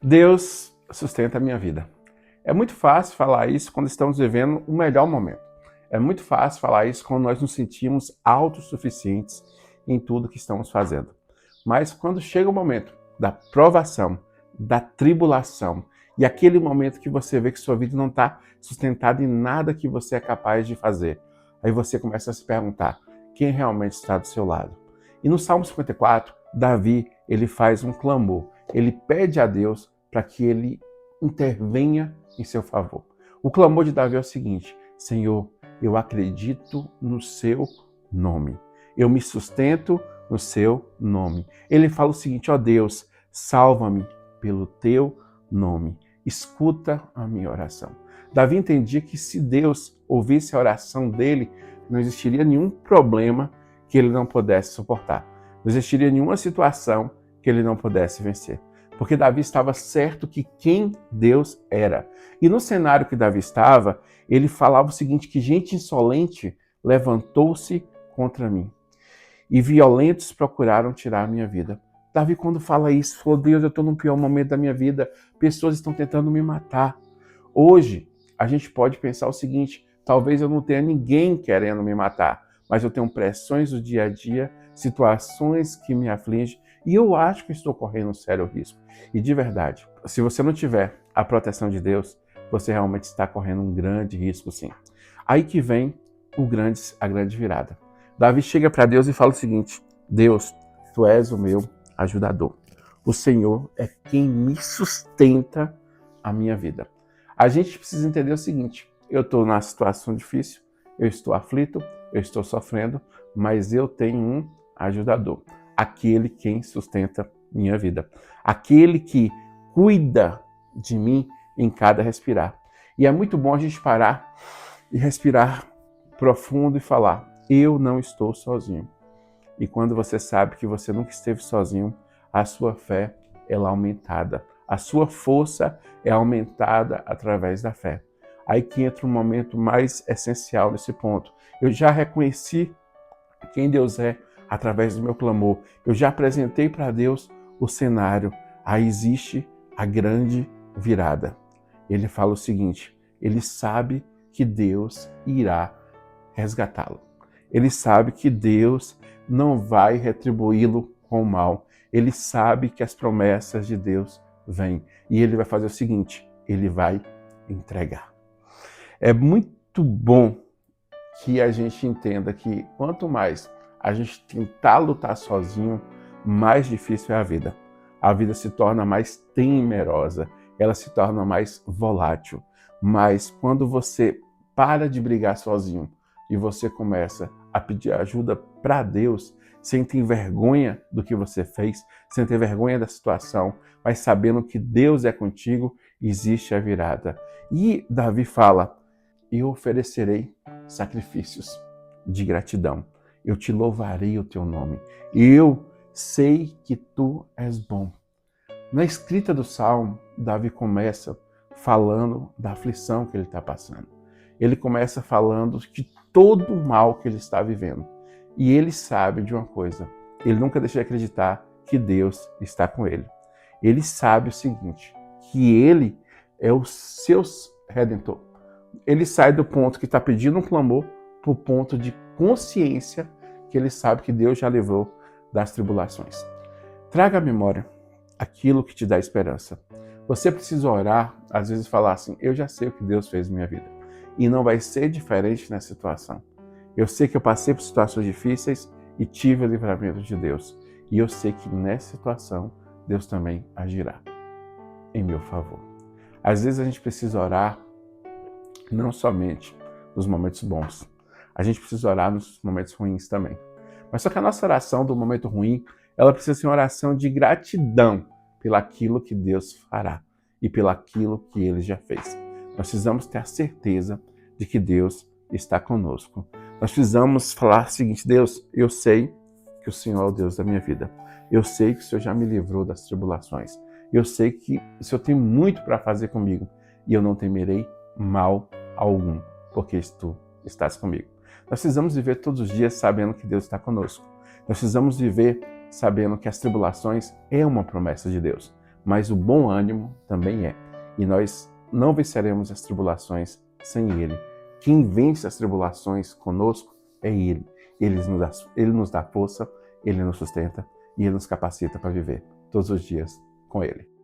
Deus sustenta a minha vida. É muito fácil falar isso quando estamos vivendo o melhor momento. É muito fácil falar isso quando nós nos sentimos autossuficientes em tudo que estamos fazendo. Mas quando chega o momento da provação, da tribulação, e aquele momento que você vê que sua vida não está sustentada em nada que você é capaz de fazer, aí você começa a se perguntar, quem realmente está do seu lado? E no Salmo 54, Davi, ele faz um clamor. Ele pede a Deus para que ele intervenha em seu favor. O clamor de Davi é o seguinte: Senhor, eu acredito no seu nome. Eu me sustento no seu nome. Ele fala o seguinte: ó Deus, salva-me pelo teu nome. Escuta a minha oração. Davi entendia que se Deus ouvisse a oração dele, não existiria nenhum problema que ele não pudesse suportar. Não existiria nenhuma situação que ele não pudesse vencer. Porque Davi estava certo que quem Deus era. E no cenário que Davi estava, ele falava o seguinte, que gente insolente levantou-se contra mim. E violentos procuraram tirar a minha vida. Davi, quando fala isso, falou, Deus, eu estou no pior momento da minha vida. Pessoas estão tentando me matar. Hoje, a gente pode pensar o seguinte, talvez eu não tenha ninguém querendo me matar, mas eu tenho pressões do dia a dia, situações que me afligem, e eu acho que estou correndo um sério risco. E de verdade, se você não tiver a proteção de Deus, você realmente está correndo um grande risco, sim. Aí que vem a grande virada. Davi chega para Deus e fala o seguinte, Deus, tu és o meu ajudador. O Senhor é quem me sustenta a minha vida. A gente precisa entender o seguinte, eu estou numa situação difícil, eu estou aflito, eu estou sofrendo, mas eu tenho um ajudador. Aquele quem sustenta minha vida. Aquele que cuida de mim em cada respirar. E é muito bom a gente parar e respirar profundo e falar, eu não estou sozinho. E quando você sabe que você nunca esteve sozinho, a sua fé ela é aumentada. A sua força é aumentada através da fé. Aí que entra um momento mais essencial nesse ponto. Eu já reconheci quem Deus é através do meu clamor. Eu já apresentei para Deus o cenário. Aí existe a grande virada. Ele fala o seguinte, ele sabe que Deus irá resgatá-lo. Ele sabe que Deus não vai retribuí-lo com o mal. Ele sabe que as promessas de Deus vêm. E ele vai fazer o seguinte, ele vai entregar. É muito bom que a gente entenda que quanto mais a gente tentar lutar sozinho, mais difícil é a vida. A vida se torna mais temerosa, ela se torna mais volátil. Mas quando você para de brigar sozinho e você começa a pedir ajuda para Deus, sem ter vergonha do que você fez, sem ter vergonha da situação, mas sabendo que Deus é contigo, existe a virada. E Davi fala, eu oferecerei sacrifícios de gratidão. Eu te louvarei o teu nome. Eu sei que tu és bom. Na escrita do Salmo, Davi começa falando da aflição que ele está passando. Ele começa falando de todo o mal que ele está vivendo. E ele sabe de uma coisa, ele nunca deixa de acreditar que Deus está com ele. Ele sabe o seguinte, que ele é o seu redentor. Ele sai do ponto que está pedindo um clamor para o ponto de consciência que ele sabe que Deus já levou das tribulações. Traga à memória aquilo que te dá esperança. Você precisa orar, às vezes falar assim, eu já sei o que Deus fez na minha vida. E não vai ser diferente nessa situação. Eu sei que eu passei por situações difíceis e tive o livramento de Deus. E eu sei que nessa situação, Deus também agirá em meu favor. Às vezes a gente precisa orar não somente nos momentos bons. A gente precisa orar nos momentos ruins também. Mas só que a nossa oração do momento ruim, ela precisa ser uma oração de gratidão pelaquilo que Deus fará e pelaquilo que Ele já fez. Nós precisamos ter a certeza de que Deus está conosco. Nós precisamos falar o seguinte, Deus, eu sei que o Senhor é o Deus da minha vida. Eu sei que o Senhor já me livrou das tribulações. Eu sei que o Senhor tem muito para fazer comigo e eu não temerei mal algum, porque tu estás comigo. Nós precisamos viver todos os dias sabendo que Deus está conosco. Nós precisamos viver sabendo que as tribulações é uma promessa de Deus. mas o bom ânimo também é. E nós não venceremos as tribulações sem Ele. Quem vence as tribulações conosco é Ele. Ele nos dá força, Ele nos sustenta e Ele nos capacita para viver todos os dias com Ele.